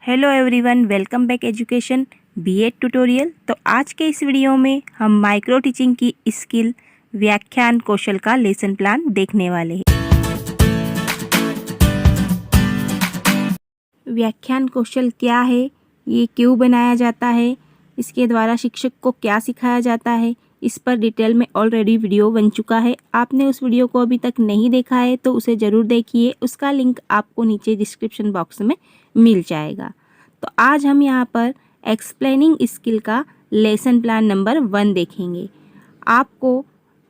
Hello everyone, welcome back education BEd tutorial. तो आज के इस वीडियो में हम माइक्रो टीचिंग की स्किल व्याख्यान कौशल का लेसन प्लान देखने वाले हैं। व्याख्यान कौशल क्या है, ये क्यों बनाया जाता है, इसके द्वारा शिक्षक को क्या सिखाया जाता है, इस पर डिटेल में ऑलरेडी वीडियो बन चुका है। आपने उस वीडियो को अभी तक नहीं देखा है तो उसे ज़रूर देखिए, उसका लिंक आपको नीचे डिस्क्रिप्शन बॉक्स में मिल जाएगा। तो आज हम यहाँ पर एक्सप्लेनिंग स्किल का लेसन प्लान नंबर 1 देखेंगे। आपको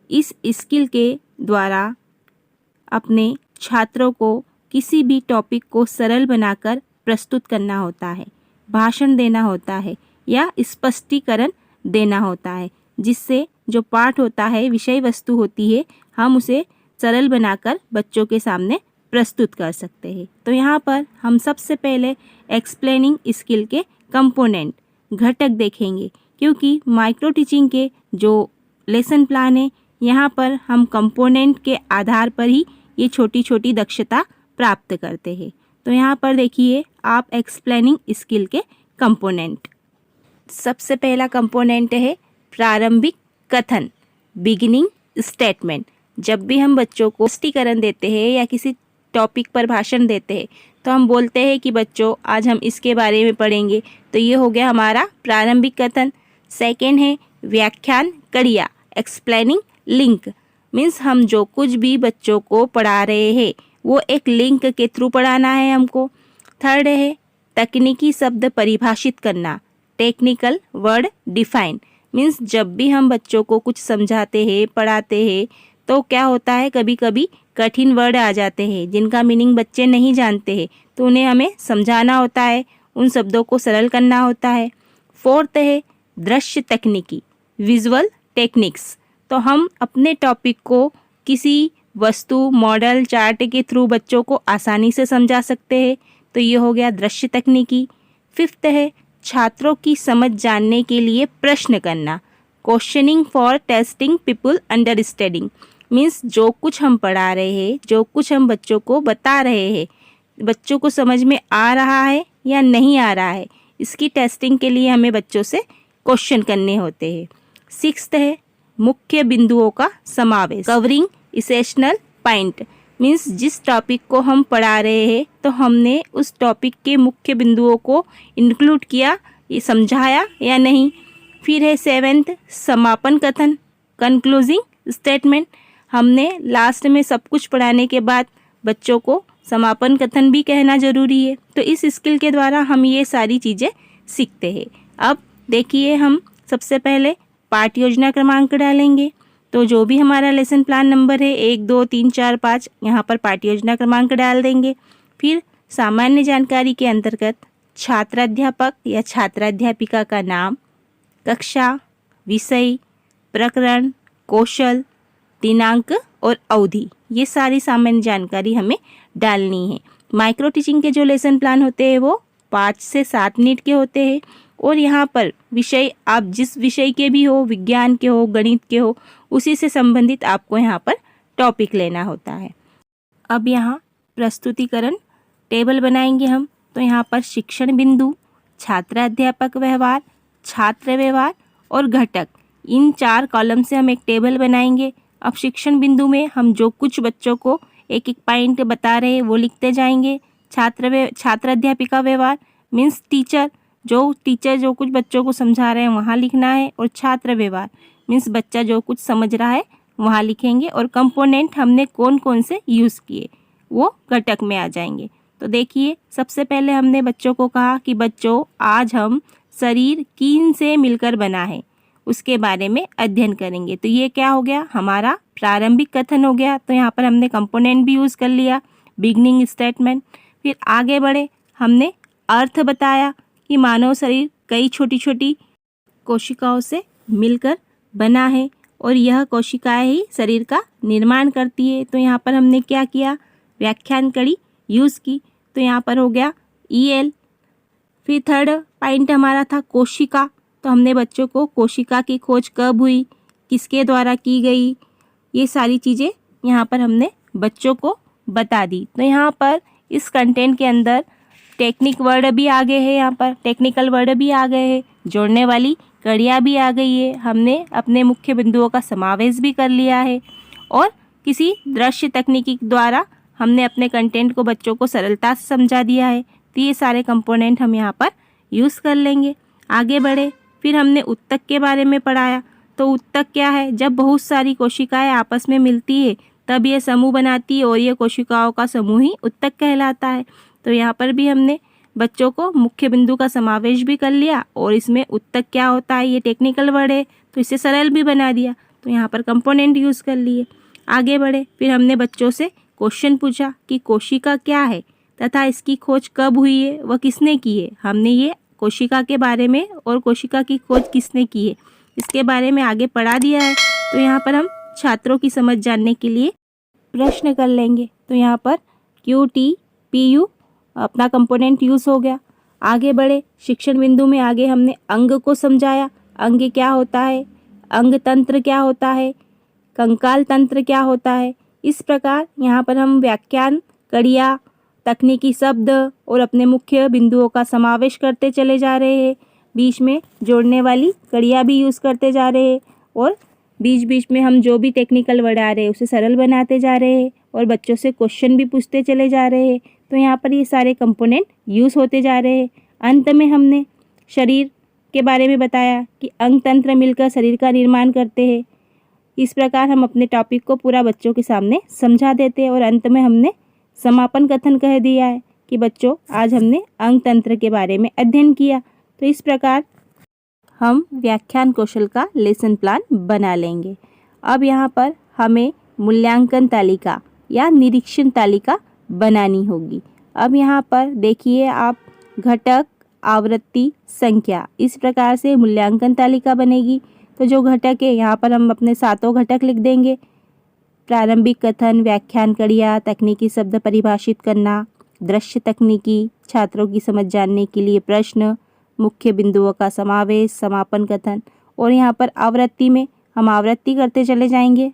इस स्किल के द्वारा अपने छात्रों को किसी भी टॉपिक को सरल बनाकर प्रस्तुत करना होता है, भाषण देना होता है या स्पष्टीकरण देना होता है, जिससे जो पाठ होता है, विषय वस्तु होती है, हम उसे सरल बनाकर बच्चों के सामने प्रस्तुत कर सकते हैं। तो यहाँ पर हम सबसे पहले एक्सप्लेनिंग स्किल के कंपोनेंट घटक देखेंगे, क्योंकि माइक्रो टीचिंग के जो लेसन प्लान है, यहाँ पर हम कंपोनेंट के आधार पर ही ये छोटी छोटी दक्षता प्राप्त करते हैं। तो यहाँ पर देखिए आप एक्सप्लेनिंग स्किल के कंपोनेंट। सबसे पहला कंपोनेंट है प्रारंभिक कथन, बिगिनिंग स्टेटमेंट। जब भी हम बच्चों को स्पष्टीकरण देते हैं या किसी टॉपिक पर भाषण देते हैं तो हम बोलते हैं कि बच्चों आज हम इसके बारे में पढ़ेंगे। तो ये हो गया हमारा प्रारंभिक कथन। सेकेंड है व्याख्यान कड़िया, एक्सप्लेनिंग लिंक। मीन्स हम जो कुछ भी बच्चों को पढ़ा रहे हैं वो एक लिंक के थ्रू पढ़ाना है हमको। थर्ड है तकनीकी शब्द परिभाषित करना, टेक्निकल वर्ड डिफाइन। मीन्स जब भी हम बच्चों को कुछ समझाते हैं, पढ़ाते हैं, तो क्या होता है, कभी कभी कठिन वर्ड आ जाते हैं जिनका मीनिंग बच्चे नहीं जानते हैं, तो उन्हें हमें समझाना होता है, उन शब्दों को सरल करना होता है। फोर्थ है दृश्य तकनीकी, विजुअल टेक्निक्स। तो हम अपने टॉपिक को किसी वस्तु, मॉडल, चार्ट के थ्रू बच्चों को आसानी से समझा सकते हैं। तो ये हो गया दृश्य तकनीकी। फिफ्थ है छात्रों की समझ जानने के लिए प्रश्न करना, questioning for testing people understanding. Means जो कुछ हम पढ़ा रहे हैं, जो कुछ हम बच्चों को बता रहे हैं, बच्चों को समझ में आ रहा है या नहीं आ रहा है, इसकी टेस्टिंग के लिए हमें बच्चों से क्वेश्चन करने होते हैं। सिक्स्थ है मुख्य बिंदुओं का समावेश, कवरिंग इसेंशियल पॉइंट। मीन्स जिस टॉपिक को हम पढ़ा रहे हैं तो हमने उस टॉपिक के मुख्य बिंदुओं को इंक्लूड किया, ये समझाया या नहीं। फिर है सेवेंथ समापन कथन, कंक्लूजिंग स्टेटमेंट। हमने लास्ट में सब कुछ पढ़ाने के बाद बच्चों को समापन कथन भी कहना ज़रूरी है। तो इस स्किल के द्वारा हम ये सारी चीज़ें सीखते हैं। अब देखिए हम सबसे पहले पाठ योजना क्रमांक डालेंगे। तो जो भी हमारा लेसन प्लान नंबर है 1, 2, 3, 4, 5, यहाँ पर पाठ योजना क्रमांक डाल देंगे। फिर सामान्य जानकारी के अंतर्गत छात्राध्यापक या छात्राध्यापिका का नाम, कक्षा, विषय, प्रकरण, कौशल, दिनांक और अवधि, ये सारी सामान्य जानकारी हमें डालनी है। माइक्रो टीचिंग के जो लेसन प्लान होते हैं वो 5 से 7 मिनट के होते हैं। और यहाँ पर विषय आप जिस विषय के भी हो, विज्ञान के हो, गणित के हो, उसी से संबंधित आपको यहाँ पर टॉपिक लेना होता है। अब यहाँ प्रस्तुतिकरण टेबल बनाएंगे हम। तो यहाँ पर शिक्षण बिंदु, छात्राध्यापक व्यवहार, छात्र व्यवहार और घटक, इन 4 कॉलम से हम एक टेबल बनाएंगे। अब शिक्षण बिंदु में हम जो कुछ बच्चों को एक एक पॉइंट बता रहे हैं वो लिखते जाएंगे। छात्राध्यापिका व्यवहार मीन्स टीचर जो कुछ बच्चों को समझा रहे हैं वहाँ लिखना है। और छात्र व्यवहार मीन्स बच्चा जो कुछ समझ रहा है वहाँ लिखेंगे। और कंपोनेंट हमने कौन कौन से यूज़ किए वो घटक में आ जाएंगे। तो देखिए सबसे पहले हमने बच्चों को कहा कि बच्चों आज हम शरीर किन से मिलकर बना है उसके बारे में अध्ययन करेंगे। तो ये क्या हो गया, हमारा प्रारंभिक कथन हो गया। तो यहाँ पर हमने कंपोनेंट भी यूज़ कर लिया, बिगनिंग स्टेटमेंट। फिर आगे बढ़े, हमने अर्थ बताया कि मानव शरीर कई छोटी छोटी कोशिकाओं से मिलकर बना है और यह कोशिकाएं ही शरीर का निर्माण करती है। तो यहाँ पर हमने क्या किया, व्याख्यान कड़ी यूज़ की। तो यहाँ पर हो गया EL। फिर थर्ड पॉइंट हमारा था कोशिका। तो हमने बच्चों को कोशिका की खोज कब हुई, किसके द्वारा की गई, ये सारी चीज़ें यहाँ पर हमने बच्चों को बता दी। तो यहाँ पर इस कंटेंट के अंदर टेक्निक वर्ड भी आ गए हैं, यहाँ पर टेक्निकल वर्ड भी आ गए हैं, जोड़ने वाली कड़ियाँ भी आ गई है। हमने अपने मुख्य बिंदुओं का समावेश भी कर लिया है और किसी दृश्य तकनीकी द्वारा हमने अपने कंटेंट को बच्चों को सरलता से समझा दिया है। तो ये सारे कंपोनेंट हम यहाँ पर यूज़ कर लेंगे। आगे बढ़े, फिर हमने उत्तक के बारे में पढ़ाया। तो उत्तक क्या है? जब बहुत सारी कोशिकाएं आपस में मिलती है तब ये समूह बनाती है और ये कोशिकाओं का समूह ही उत्तक कहलाता है। तो यहाँ पर भी हमने बच्चों को मुख्य बिंदु का समावेश भी कर लिया और इसमें उत्तक क्या होता है ये टेक्निकल वर्ड है तो इसे सरल भी बना दिया। तो यहाँ पर कंपोनेंट यूज़ कर लिए। आगे बढ़े, फिर हमने बच्चों से क्वेश्चन पूछा कि कोशिका क्या है तथा इसकी खोज कब हुई है, वह किसने की है। हमने ये कोशिका के बारे में और कोशिका की खोज किसने की है इसके बारे में आगे पढ़ा दिया है। तो यहाँ पर हम छात्रों की समझ जानने के लिए प्रश्न कर लेंगे। तो यहाँ पर QTPU अपना कंपोनेंट यूज़ हो गया। आगे बढ़े, शिक्षण बिंदु में आगे हमने अंग को समझाया। अंग क्या होता है, अंग तंत्र क्या होता है, कंकाल तंत्र क्या होता है। इस प्रकार यहाँ पर हम व्याख्यान, कड़ियाँ, तकनीकी शब्द और अपने मुख्य बिंदुओं का समावेश करते चले जा रहे हैं। बीच में जोड़ने वाली कड़ियाँ भी यूज़ करते जा रहे हैं और बीच बीच में हम जो भी टेक्निकल वर्ड आ रहे हैं उसे सरल बनाते जा रहे हैं और बच्चों से क्वेश्चन भी पूछते चले जा रहे हैं। तो यहाँ पर ये सारे कंपोनेंट यूज़ होते जा रहे हैं। अंत में हमने शरीर के बारे में बताया कि अंग तंत्र मिलकर शरीर का निर्माण करते हैं। इस प्रकार हम अपने टॉपिक को पूरा बच्चों के सामने समझा देते हैं और अंत में हमने समापन कथन कह दिया है कि बच्चों आज हमने अंग तंत्र के बारे में अध्ययन किया। तो इस प्रकार हम व्याख्यान कौशल का लेसन प्लान बना लेंगे। अब यहाँ पर हमें मूल्यांकन तालिका या निरीक्षण तालिका बनानी होगी। अब यहाँ पर देखिए आप, घटक, आवृत्ति, संख्या, इस प्रकार से मूल्यांकन तालिका बनेगी। तो जो घटक है यहाँ पर हम अपने 7 घटक लिख देंगे। प्रारंभिक कथन, व्याख्यान कड़ियाँ, तकनीकी शब्द परिभाषित करना, दृश्य तकनीकी, छात्रों की समझ जानने के लिए प्रश्न, मुख्य बिंदुओं का समावेश, समापन कथन। और यहाँ पर आवृत्ति में हम आवृत्ति करते चले जाएंगे,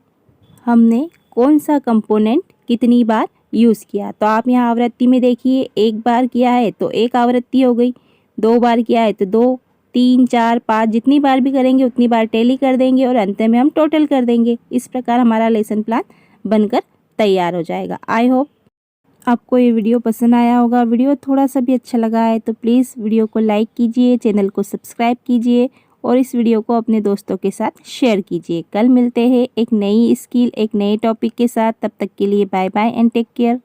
हमने कौन सा कंपोनेंट कितनी बार यूज़ किया। तो आप यहाँ आवृत्ति में देखिए, 1 बार किया है तो 1 आवृत्ति हो गई, 2 बार किया है तो 2, 3, 4, 5, जितनी बार भी करेंगे उतनी बार टैली कर देंगे और अंत में हम टोटल कर देंगे। इस प्रकार हमारा लेसन प्लान बनकर तैयार हो जाएगा। आई होप आपको ये वीडियो पसंद आया होगा। वीडियो थोड़ा सा भी अच्छा लगा है तो प्लीज़ वीडियो को लाइक कीजिए, चैनल को सब्सक्राइब कीजिए और इस वीडियो को अपने दोस्तों के साथ शेयर कीजिए। कल मिलते हैं एक नई स्किल, एक नए टॉपिक के साथ। तब तक के लिए bye bye and take care.